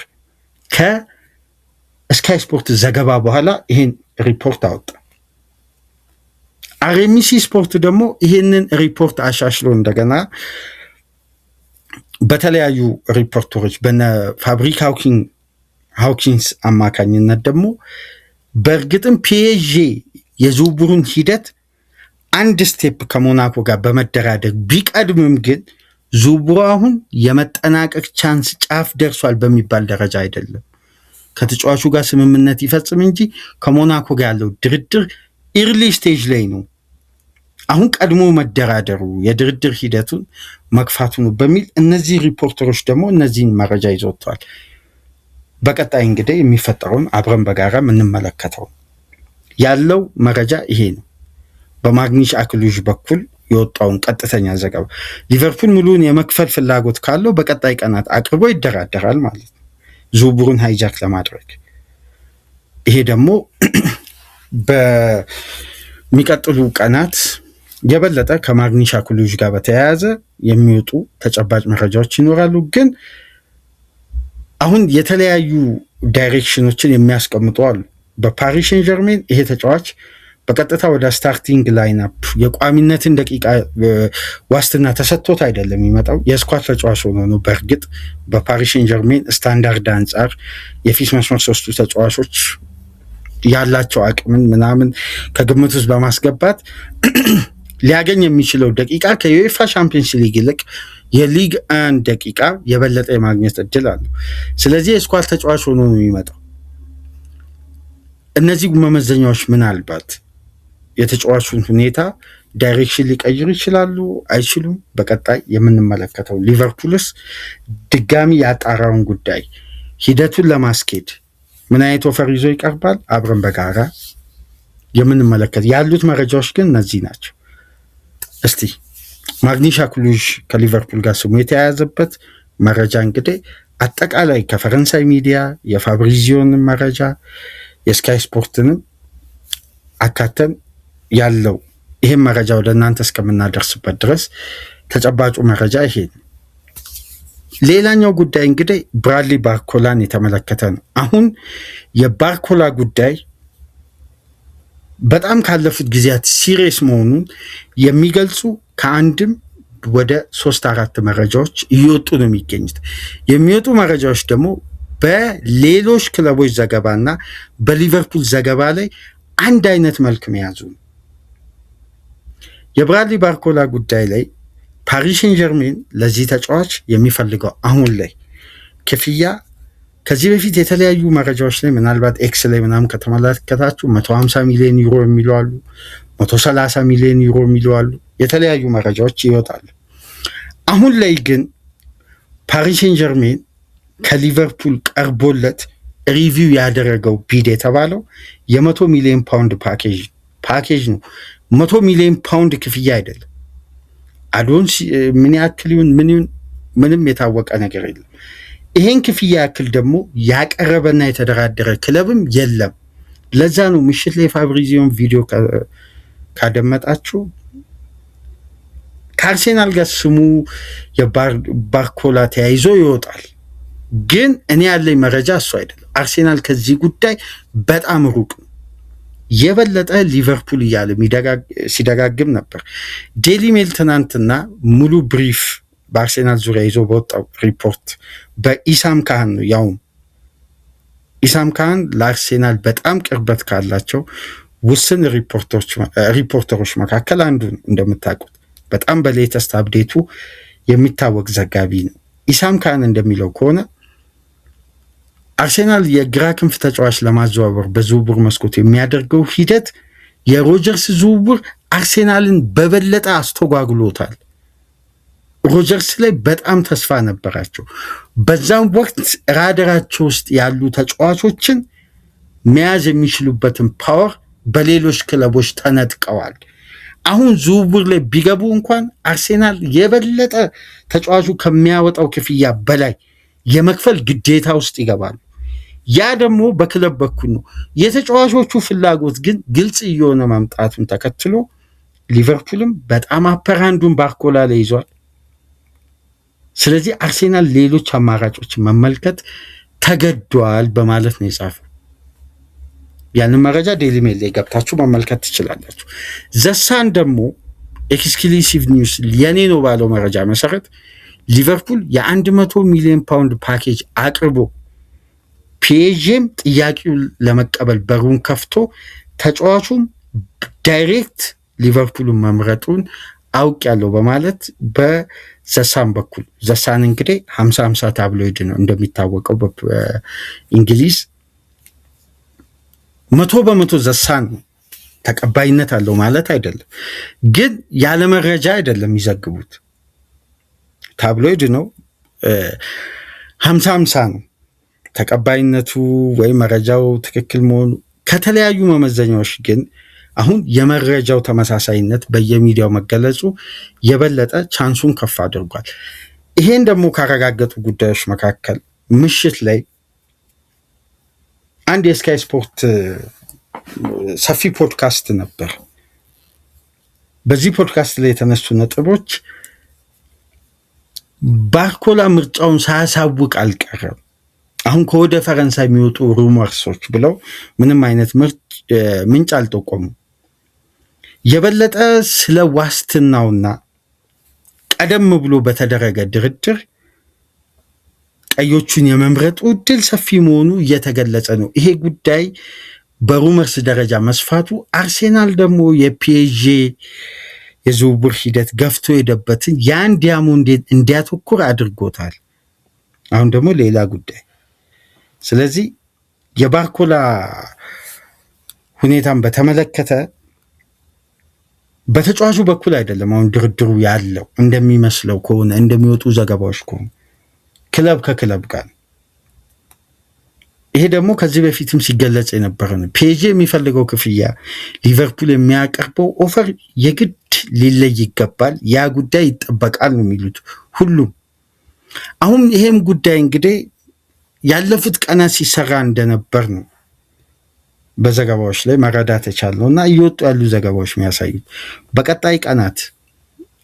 ከስካይ ስፖርት ዘገባ በኋላ ይህን ሪፖርት አወጣ። አርኤምሲ ስፖርት ደግሞ ይህንን ሪፖርት አሻሽሎ እንደገና በተለያዩ ሪፖርተሮች በነ ፋብሪክ ሃውኪንስ አማካኝነት ደግሞ በእርግጥም ፒኤስጂ የዝውውሩን ሂደት አንድ ስቴፕ ከሞናኮ ጋር በመደራደር ቢቀድምም ግን ዝውውሩ አሁን የመጠናቀቅ ቻንስ ጫፍ ደርሷል በሚባል ደረጃ አይደለም። ከተጫዋቹ ጋር ስምምነት ይፈጽም እንጂ ከሞናኮ ጋር ያለው ድርድር ኢርሊ ስቴጅ ላይ ነው። አሁን ቀድሞ መደራደሩ የድርድር ሂደቱን መግፋቱ ነው በሚል እነዚህ ሪፖርተሮች ደግሞ እነዚህን መረጃ ይዘውተዋል። በቀጣይ እንግዲህ የሚፈጠረውን አብረን በጋራ የምንመለከተው ያለው መረጃ ይሄ ነው። በማግኒሽ አክሉዥ በኩል የወጣውን ቀጥተኛ ዘገባ ሊቨርፑል ሙሉን የመክፈል ፍላጎት ካለው በቀጣይ ቀናት አቅርቦ ይደራደራል ማለት ነው ዝውውሩን ሃይጃክ ለማድረግ። ይሄ ደግሞ በሚቀጥሉ ቀናት የበለጠ ከማግኒሽ አክሉዥ ጋር በተያያዘ የሚወጡ ተጨባጭ መረጃዎች ይኖራሉ። ግን አሁን የተለያዩ ዳይሬክሽኖችን የሚያስቀምጡ አሉ። በፓሪስ ሴን ጀርሜን ይሄ ተጫዋች በቀጥታ ወደ ስታርቲንግ ላይንአፕ የቋሚነትን ደቂቃ ዋስትና ተሰጥቶት አይደለም የሚመጣው፣ የስኳድ ተጫዋች ሆኖ ነው። በእርግጥ በፓሪስ ሴን ጀርሜን ስታንዳርድ አንጻር የፊት መስመር ሶስቱ ተጫዋቾች ያላቸው አቅምን ምናምን ከግምት ውስጥ በማስገባት ሊያገኝ የሚችለው ደቂቃ ከዩኤፋ ቻምፒየንስ ሊግ ይልቅ የሊግ አንድ ደቂቃ የበለጠ የማግኘት እድል አለው። ስለዚህ የስኳድ ተጫዋች ሆኖ ነው የሚመጣው። እነዚህ መመዘኛዎች ምናልባት የተጫዋቹን ሁኔታ ዳይሬክሽን ሊቀይሩ ይችላሉ፣ አይችሉም። በቀጣይ የምንመለከተው ሊቨርፑልስ ድጋሚ ያጣራውን ጉዳይ ሂደቱን ለማስኬድ ምን አይነት ኦፈር ይዞ ይቀርባል፣ አብረን በጋራ የምንመለከት ያሉት መረጃዎች ግን እነዚህ ናቸው። እስቲ ማግኒሽ አክሉዥ ከሊቨርፑል ጋር ስሙ የተያያዘበት መረጃ እንግዲህ አጠቃላይ ከፈረንሳይ ሚዲያ የፋብሪዚዮንን መረጃ የስካይ ስፖርትንም አካተን ያለው ይሄን መረጃ ወደ እናንተ እስከምናደርስበት ድረስ ተጨባጩ መረጃ ይሄ ነው። ሌላኛው ጉዳይ እንግዲህ ብራድሊ ባርኮላን የተመለከተ ነው። አሁን የባርኮላ ጉዳይ በጣም ካለፉት ጊዜያት ሲሪየስ መሆኑን የሚገልጹ ከአንድም ወደ 3-4 መረጃዎች እየወጡ ነው የሚገኙት። የሚወጡ መረጃዎች ደግሞ በሌሎች ክለቦች ዘገባና በሊቨርፑል ዘገባ ላይ አንድ አይነት መልክ መያዙ ነው። የብራድሊ ባርኮላ ጉዳይ ላይ ፓሪስ ሴን ጀርሜን ለዚህ ተጫዋች የሚፈልገው አሁን ላይ ክፍያ ከዚህ በፊት የተለያዩ መረጃዎች ላይ ምናልባት ኤክስ ላይ ምናምን ከተመለከታችሁ 150 ሚሊዮን ዩሮ የሚሉ አሉ፣ 130 ሚሊዮን ዩሮ የሚሉ አሉ። የተለያዩ መረጃዎች ይወጣሉ። አሁን ላይ ግን ፓሪስ ሴን ጀርሜን ከሊቨርፑል ቀርቦለት ሪቪው ያደረገው ቢድ የተባለው የ100 ሚሊዮን ፓውንድ ፓኬጅ ነው። 100 ሚሊዮን ፓውንድ ክፍያ አይደለም። አዶንስ ምን ያክል ይሁን ምንም የታወቀ ነገር የለም። ይሄን ክፍያ ያክል ደግሞ ያቀረበና የተደራደረ ክለብም የለም። ለዛ ነው ምሽት ላይ ፋብሪዚዮን ቪዲዮ ካደመጣችሁ ከአርሴናል ጋር ስሙ የባርኮላ ተያይዞ ይወጣል። ግን እኔ ያለኝ መረጃ እሱ አይደለም። አርሴናል ከዚህ ጉዳይ በጣም ሩቅ ነው። የበለጠ ሊቨርፑል እያለ ሲደጋግም ነበር። ዴሊ ሜል ትናንትና ሙሉ ብሪፍ በአርሴናል ዙሪያ ይዞ በወጣው ሪፖርት በኢሳም ካህን ነው። ያውም ኢሳም ካህን ለአርሴናል በጣም ቅርበት ካላቸው ውስን ሪፖርተሮች መካከል አንዱ ነው። እንደምታውቁት በጣም በሌተስት አፕዴቱ የሚታወቅ ዘጋቢ ነው። ኢሳም ካህን እንደሚለው ከሆነ አርሴናል የግራ ክንፍ ተጫዋች ለማዘዋወር በዝውውር መስኮት የሚያደርገው ሂደት የሮጀርስ ዝውውር አርሴናልን በበለጠ አስተጓጉሎታል። ሮጀርስ ላይ በጣም ተስፋ ነበራቸው። በዛም ወቅት ራደራቸው ውስጥ ያሉ ተጫዋቾችን መያዝ የሚችሉበትን ፓወር በሌሎች ክለቦች ተነጥቀዋል። አሁን ዝውውር ላይ ቢገቡ እንኳን አርሴናል የበለጠ ተጫዋቹ ከሚያወጣው ክፍያ በላይ የመክፈል ግዴታ ውስጥ ይገባሉ። ያ ደግሞ በክለብ በኩል ነው። የተጫዋቾቹ ፍላጎት ግን ግልጽ እየሆነ ማምጣቱን ተከትሎ ሊቨርፑልም በጣም አፐራንዱን ባርኮላ ላይ ይዟል። ስለዚህ አርሴናል ሌሎች አማራጮችን መመልከት ተገዷል በማለት ነው የጻፈው። ያንን መረጃ ዴይሊ ሜል ላይ ገብታችሁ መመልከት ትችላላችሁ። ዘሳን ደግሞ ኤክስክሉሲቭ ኒውስ የኔ ነው ባለው መረጃ መሰረት ሊቨርፑል የ100 ሚሊዮን ፓውንድ ፓኬጅ አቅርቦ ፒኤስጂም ጥያቄውን ለመቀበል በሩን ከፍቶ ተጫዋቹም ዳይሬክት ሊቨርፑልን መምረጡን አውቅ ያለው በማለት በዘሳን በኩል ዘሳን እንግዲህ 50-50 ታብሎይድ ነው እንደሚታወቀው በእንግሊዝ 100% ዘሳን ተቀባይነት አለው ማለት አይደለም፣ ግን ያለ መረጃ አይደለም የሚዘግቡት። ታብሎይድ ነው 50-50 ነው ተቀባይነቱ ወይ መረጃው ትክክል መሆኑ ከተለያዩ መመዘኛዎች ግን አሁን የመረጃው ተመሳሳይነት በየሚዲያው መገለጹ የበለጠ ቻንሱን ከፍ አድርጓል። ይሄን ደግሞ ካረጋገጡ ጉዳዮች መካከል ምሽት ላይ አንድ የስካይ ስፖርት ሰፊ ፖድካስት ነበር። በዚህ ፖድካስት ላይ የተነሱ ነጥቦች ባርኮላ ምርጫውን ሳያሳውቅ አልቀረም። አሁን ከወደ ፈረንሳይ የሚወጡ ሩመርሶች ብለው ምንም አይነት ምንጭ አልጠቆሙ። የበለጠ ስለ ዋስትናውና ቀደም ብሎ በተደረገ ድርድር ቀዮቹን የመምረጡ እድል ሰፊ መሆኑ እየተገለጸ ነው። ይሄ ጉዳይ በሩመርስ ደረጃ መስፋቱ አርሴናል ደግሞ የፒኤስጂ የዝውውር ሂደት ገፍቶ ሄደበትን ያን ዲያሞ እንዲያተኩር አድርጎታል። አሁን ደግሞ ሌላ ጉዳይ። ስለዚህ የባርኮላ ሁኔታን በተመለከተ በተጫዋቹ በኩል አይደለም አሁን ድርድሩ ያለው እንደሚመስለው ከሆነ እንደሚወጡ ዘገባዎች ከሆነ ክለብ ከክለብ ጋር። ይሄ ደግሞ ከዚህ በፊትም ሲገለጽ የነበረ ነው። ፒኤስጂ የሚፈልገው ክፍያ ሊቨርፑል የሚያቀርበው ኦፈር የግድ ሊለይ ይገባል፣ ያ ጉዳይ ይጠበቃል ነው የሚሉት ሁሉም። አሁን ይሄም ጉዳይ እንግዲህ ያለፉት ቀናት ሲሰራ እንደነበር ነው በዘገባዎች ላይ መረዳት የቻልነው እና እየወጡ ያሉ ዘገባዎች የሚያሳዩት በቀጣይ ቀናት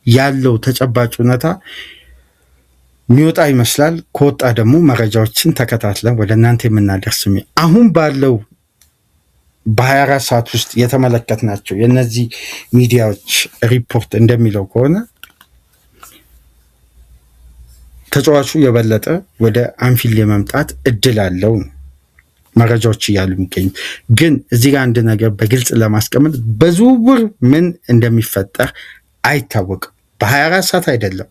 ያለው ተጨባጭ ሁኔታ የሚወጣ ይመስላል። ከወጣ ደግሞ መረጃዎችን ተከታትለን ወደ እናንተ የምናደርስ አሁን ባለው በ24 ሰዓት ውስጥ የተመለከትናቸው የነዚህ ሚዲያዎች ሪፖርት እንደሚለው ከሆነ ተጫዋቹ የበለጠ ወደ አንፊልድ የመምጣት እድል አለው መረጃዎች እያሉ የሚገኙ። ግን እዚህ ጋር አንድ ነገር በግልጽ ለማስቀመጥ በዝውውር ምን እንደሚፈጠር አይታወቅም። በ24 ሰዓት አይደለም፣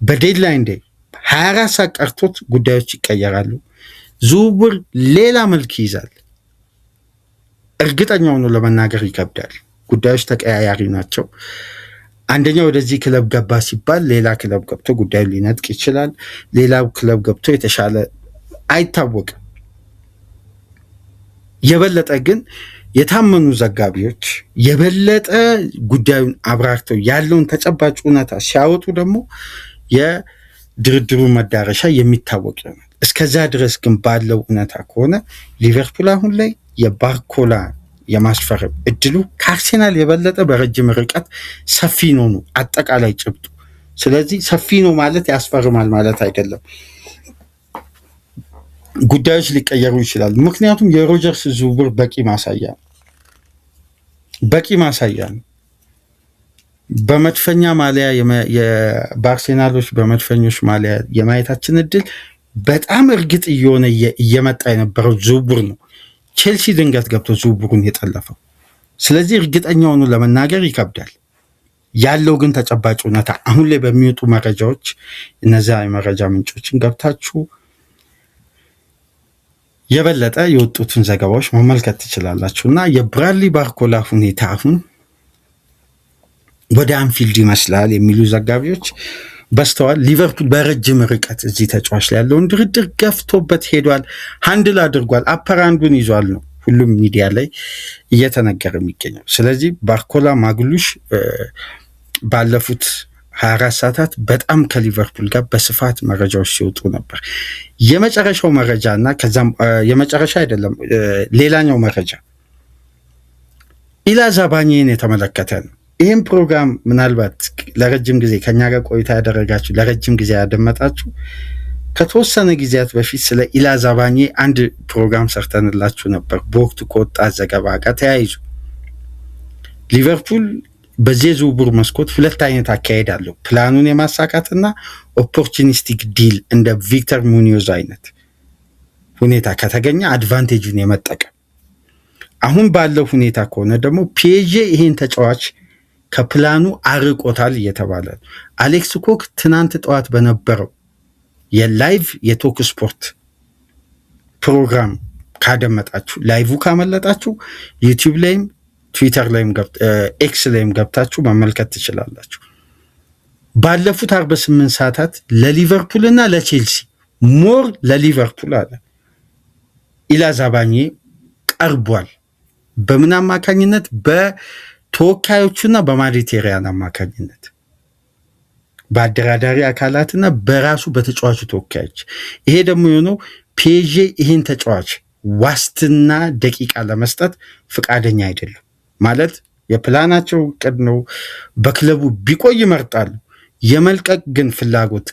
በዴድላይን ዴይ 24 ሰዓት ቀርቶት ጉዳዮች ይቀየራሉ። ዝውውር ሌላ መልክ ይይዛል። እርግጠኛ ሆኖ ለመናገር ይከብዳል። ጉዳዮች ተቀያያሪ ናቸው። አንደኛው ወደዚህ ክለብ ገባ ሲባል ሌላ ክለብ ገብቶ ጉዳዩ ሊነጥቅ ይችላል። ሌላው ክለብ ገብቶ የተሻለ አይታወቅም። የበለጠ ግን የታመኑ ዘጋቢዎች የበለጠ ጉዳዩን አብራርተው ያለውን ተጨባጭ እውነታ ሲያወጡ ደግሞ የድርድሩ መዳረሻ የሚታወቅ ይሆናል። እስከዛ ድረስ ግን ባለው እውነታ ከሆነ ሊቨርፑል አሁን ላይ የባርኮላ የማስፈረም እድሉ ከአርሴናል የበለጠ በረጅም ርቀት ሰፊ ነው አጠቃላይ ጭብጡ። ስለዚህ ሰፊ ነው ማለት ያስፈርማል ማለት አይደለም። ጉዳዮች ሊቀየሩ ይችላሉ። ምክንያቱም የሮጀርስ ዝውውር በቂ ማሳያ ነው። በመድፈኛ ማሊያ በአርሴናሎች በመድፈኞች ማሊያ የማየታችን እድል በጣም እርግጥ እየሆነ እየመጣ የነበረው ዝውውር ነው። ቼልሲ ድንገት ገብቶ ዝውውሩን የጠለፈው። ስለዚህ እርግጠኛ ሆኖ ለመናገር ይከብዳል። ያለው ግን ተጨባጭ እውነታ አሁን ላይ በሚወጡ መረጃዎች እነዚያ የመረጃ ምንጮችን ገብታችሁ የበለጠ የወጡትን ዘገባዎች መመልከት ትችላላችሁ እና የብራድሊ ባርኮላ ሁኔታ አሁን ወደ አንፊልድ ይመስላል የሚሉ ዘጋቢዎች በስተዋል። ሊቨርፑል በረጅም ርቀት እዚህ ተጫዋች ላይ ያለውን ድርድር ገፍቶበት ሄዷል፣ ሃንድል አድርጓል፣ አፐራንዱን ይዟል ነው ሁሉም ሚዲያ ላይ እየተነገረ የሚገኘው። ስለዚህ ባርኮላ ማግሉሽ ባለፉት 24 ሰዓታት በጣም ከሊቨርፑል ጋር በስፋት መረጃዎች ሲወጡ ነበር። የመጨረሻው መረጃ እና ከዛም የመጨረሻ አይደለም፣ ሌላኛው መረጃ ኢላ ዛባኝን የተመለከተ ነው። ይህም ፕሮግራም ምናልባት ለረጅም ጊዜ ከኛ ጋር ቆይታ ያደረጋችሁ ለረጅም ጊዜ ያደመጣችሁ ከተወሰነ ጊዜያት በፊት ስለ ኢላ ዛባኝ አንድ ፕሮግራም ሰርተንላችሁ ነበር። በወቅቱ ከወጣ ዘገባ ጋር ተያይዞ ሊቨርፑል በዚህ ዝውውር መስኮት ሁለት አይነት አካሄድ አለው። ፕላኑን የማሳካትና ኦፖርቹኒስቲክ ዲል እንደ ቪክተር ሙኒዮዝ አይነት ሁኔታ ከተገኘ አድቫንቴጁን የመጠቀም። አሁን ባለው ሁኔታ ከሆነ ደግሞ ፒኤስጂ ይሄን ተጫዋች ከፕላኑ አርቆታል እየተባለ ነው። አሌክስ ኮክ ትናንት ጠዋት በነበረው የላይቭ የቶክ ስፖርት ፕሮግራም ካደመጣችሁ፣ ላይቭ ካመለጣችሁ ዩቲዩብ ላይም ትዊተር ላይም ኤክስ ላይም ገብታችሁ መመልከት ትችላላችሁ። ባለፉት 48 ሰዓታት ለሊቨርፑል እና ለቼልሲ ሞር ለሊቨርፑል አለ ኢላ ዛባኝ ቀርቧል። በምን አማካኝነት? በተወካዮቹና በማዲቴሪያን አማካኝነት፣ በአደራዳሪ አካላትና በራሱ በተጫዋቹ ተወካዮች። ይሄ ደግሞ የሆነው ፒኤስጂ ይህን ተጫዋች ዋስትና ደቂቃ ለመስጠት ፍቃደኛ አይደለም። ማለት የፕላናቸው እቅድ ነው። በክለቡ ቢቆይ ይመርጣሉ። የመልቀቅ ግን ፍላጎት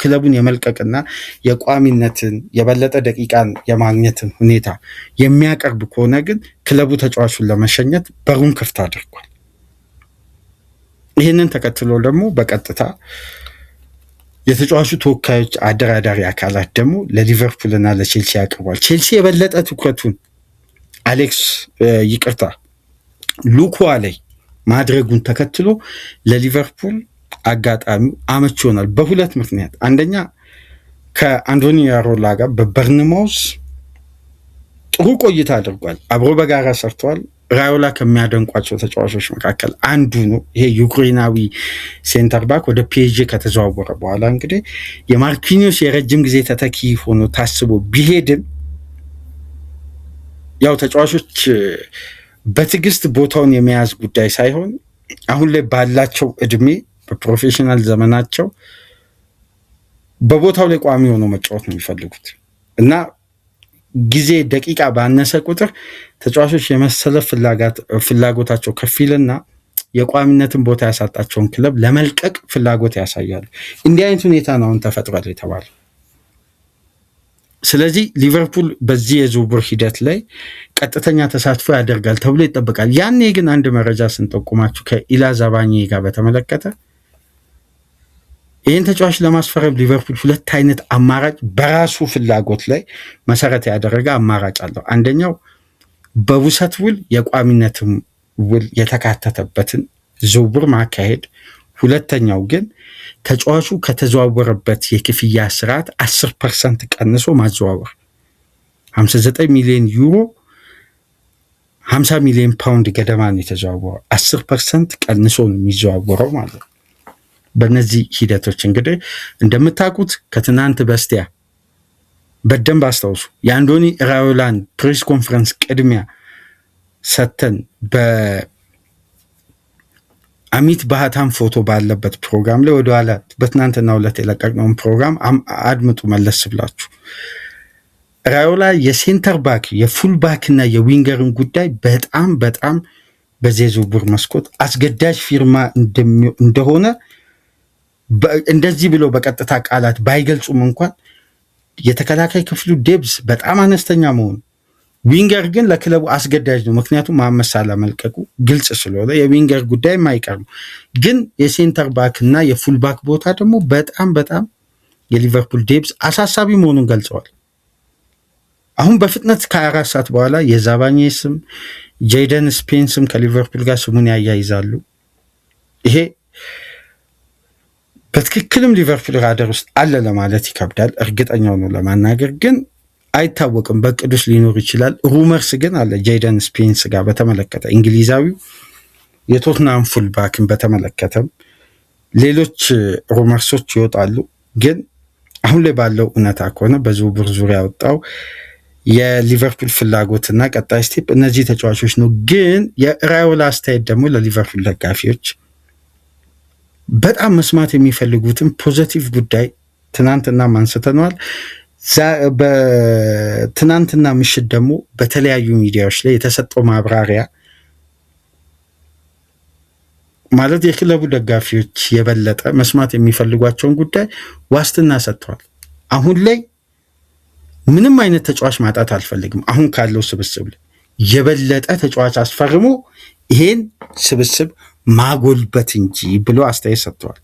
ክለቡን የመልቀቅና የቋሚነትን የበለጠ ደቂቃን የማግኘትን ሁኔታ የሚያቀርብ ከሆነ ግን ክለቡ ተጫዋቹን ለመሸኘት በሩን ክፍት አድርጓል። ይህንን ተከትሎ ደግሞ በቀጥታ የተጫዋቹ ተወካዮች አደራዳሪ አካላት ደግሞ ለሊቨርፑልና ለቼልሲ ያቀርቧል። ቼልሲ የበለጠ ትኩረቱን ሉኳ ላይ ማድረጉን ተከትሎ ለሊቨርፑል አጋጣሚው አመች ይሆናል በሁለት ምክንያት። አንደኛ ከአንቶኒ ያሮላ ጋር በበርንማውዝ ጥሩ ቆይታ አድርጓል። አብሮ በጋራ ሰርተዋል። ራዮላ ከሚያደንቋቸው ተጫዋቾች መካከል አንዱ ነው። ይሄ ዩክሬናዊ ሴንተር ባክ ወደ ፒኤስጂ ከተዘዋወረ በኋላ እንግዲህ የማርኪኒዮስ የረጅም ጊዜ ተተኪ ሆኖ ታስቦ ቢሄድም ያው ተጫዋቾች በትዕግስት ቦታውን የመያዝ ጉዳይ ሳይሆን አሁን ላይ ባላቸው እድሜ በፕሮፌሽናል ዘመናቸው በቦታው ላይ ቋሚ ሆኖ መጫወት ነው የሚፈልጉት እና ጊዜ ደቂቃ ባነሰ ቁጥር ተጫዋቾች የመሰለፍ ፍላጎታቸው ከፊልና የቋሚነትን ቦታ ያሳጣቸውን ክለብ ለመልቀቅ ፍላጎት ያሳያሉ። እንዲህ አይነት ሁኔታ ነው አሁን ተፈጥሯል የተባለው። ስለዚህ ሊቨርፑል በዚህ የዝውውር ሂደት ላይ ቀጥተኛ ተሳትፎ ያደርጋል ተብሎ ይጠበቃል። ያኔ ግን አንድ መረጃ ስንጠቁማችሁ ከኢላ ዛባኒ ጋር በተመለከተ ይህን ተጫዋች ለማስፈረም ሊቨርፑል ሁለት አይነት አማራጭ በራሱ ፍላጎት ላይ መሰረት ያደረገ አማራጭ አለው። አንደኛው በውሰት ውል የቋሚነት ውል የተካተተበትን ዝውውር ማካሄድ፣ ሁለተኛው ግን ተጫዋቹ ከተዘዋወረበት የክፍያ ስርዓት 10% ቀንሶ ማዘዋወር። 59 ሚሊዮን ዩሮ 50 ሚሊዮን ፓውንድ ገደማ ነው የተዘዋወረው። 10% ቀንሶ ነው የሚዘዋወረው ማለት ነው። በእነዚህ ሂደቶች እንግዲህ እንደምታውቁት ከትናንት በስቲያ በደንብ አስታውሱ የአንዶኒ ራዮላን ፕሬስ ኮንፈረንስ ቅድሚያ ሰተን በአሚት ባህታም ፎቶ ባለበት ፕሮግራም ላይ ወደኋላ በትናንትናው ዕለት የለቀቅነውን ፕሮግራም አድምጡ መለስ ብላችሁ። ራዮላ የሴንተር ባክ የፉል ባክ እና የዊንገርን ጉዳይ በጣም በዚህ የዝውውር መስኮት አስገዳጅ ፊርማ እንደሆነ እንደዚህ ብሎ በቀጥታ ቃላት ባይገልጹም እንኳን የተከላካይ ክፍሉ ዴብስ በጣም አነስተኛ መሆኑ፣ ዊንገር ግን ለክለቡ አስገዳጅ ነው። ምክንያቱም መሐመድ ሳላህ መልቀቁ ግልጽ ስለሆነ የዊንገር ጉዳይ የማይቀር ነው። ግን የሴንተር ባክ እና የፉል ባክ ቦታ ደግሞ በጣም የሊቨርፑል ዴብስ አሳሳቢ መሆኑን ገልጸዋል። አሁን በፍጥነት ከ24 ሰዓት በኋላ የዛባኜ ስም ጄደን ስፔን ስም ከሊቨርፑል ጋር ስሙን ያያይዛሉ። ይሄ በትክክልም ሊቨርፑል ራደር ውስጥ አለ ለማለት ይከብዳል። እርግጠኛው ነው ለማናገር ግን አይታወቅም። በቅዱስ ሊኖር ይችላል። ሩመርስ ግን አለ ጄደን ስፔንስ ጋር በተመለከተ እንግሊዛዊው የቶትናም ፉልባክን በተመለከተም ሌሎች ሩመርሶች ይወጣሉ። ግን አሁን ላይ ባለው እውነታ ከሆነ በዝውውር ዙሪያ ያወጣው የሊቨርፑል ፍላጎትና ቀጣይ ስቴፕ እነዚህ ተጫዋቾች ነው። ግን የራዮላ አስተያየት ደግሞ ለሊቨርፑል ደጋፊዎች በጣም መስማት የሚፈልጉትን ፖዘቲቭ ጉዳይ ትናንትና አንስተነዋል። በትናንትና ምሽት ደግሞ በተለያዩ ሚዲያዎች ላይ የተሰጠው ማብራሪያ ማለት የክለቡ ደጋፊዎች የበለጠ መስማት የሚፈልጓቸውን ጉዳይ ዋስትና ሰጥተዋል። አሁን ላይ ምንም አይነት ተጫዋች ማጣት አልፈልግም፣ አሁን ካለው ስብስብ ላይ የበለጠ ተጫዋች አስፈርሞ ይሄን ስብስብ ማጎልበት እንጂ ብሎ አስተያየት ሰጥተዋል።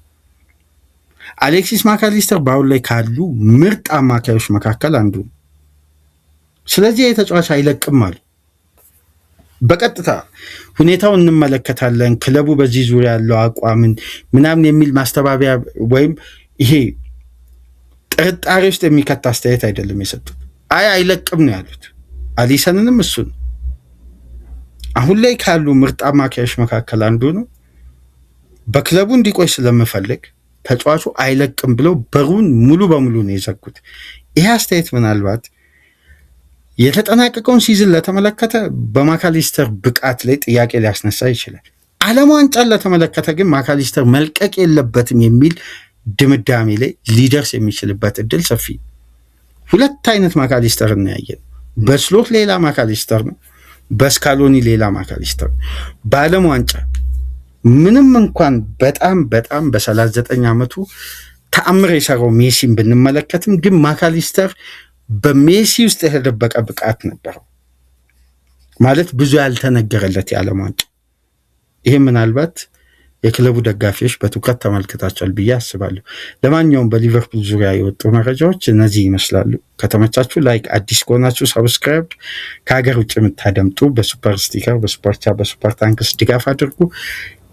አሌክሲስ ማካሊስተር በአሁን ላይ ካሉ ምርጥ አማካዮች መካከል አንዱ ነው። ስለዚህ የተጫዋች አይለቅም አሉ። በቀጥታ ሁኔታውን እንመለከታለን፣ ክለቡ በዚህ ዙሪያ ያለው አቋምን ምናምን የሚል ማስተባበያ ወይም ይሄ ጥርጣሬ ውስጥ የሚከት አስተያየት አይደለም የሰጡት። አይለቅም ነው ያሉት። አሊሰንንም እሱን አሁን ላይ ካሉ ምርጥ አማካዮች መካከል አንዱ ነው። በክለቡ እንዲቆይ ስለምፈልግ ተጫዋቹ አይለቅም ብለው በሩን ሙሉ በሙሉ ነው የዘጉት። ይሄ አስተያየት ምናልባት የተጠናቀቀውን ሲዝን ለተመለከተ በማካሊስተር ብቃት ላይ ጥያቄ ሊያስነሳ ይችላል። ዓለም ዋንጫን ለተመለከተ ግን ማካሊስተር መልቀቅ የለበትም የሚል ድምዳሜ ላይ ሊደርስ የሚችልበት እድል ሰፊ። ሁለት አይነት ማካሊስተር እናያየን። በስሎት ሌላ ማካሊስተር ነው፣ በስካሎኒ ሌላ ማካሊስተር ነው። በዓለም ዋንጫ ምንም እንኳን በጣም በ39 ዓመቱ ተአምር የሰራው ሜሲን ብንመለከትም ግን ማካሊስተር በሜሲ ውስጥ የተደበቀ ብቃት ነበረው ማለት ብዙ ያልተነገረለት የዓለም ዋንጫ። ይሄ ምናልባት የክለቡ ደጋፊዎች በትኩረት ተመልክታቸዋል ብዬ አስባለሁ። ለማንኛውም በሊቨርፑል ዙሪያ የወጡ መረጃዎች እነዚህ ይመስላሉ። ከተመቻችሁ ላይክ፣ አዲስ ከሆናችሁ ሰብስክራይብ፣ ከሀገር ውጭ የምታደምጡ በሱፐር ስቲከር፣ በሱፐር ቻት፣ በሱፐር ታንክስ ድጋፍ አድርጉ።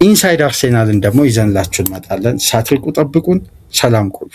ኢንሳይድ አርሴናልን ደግሞ ይዘንላችሁ እንመጣለን። ሳትርቁ ጠብቁን። ሰላም ቆዩ።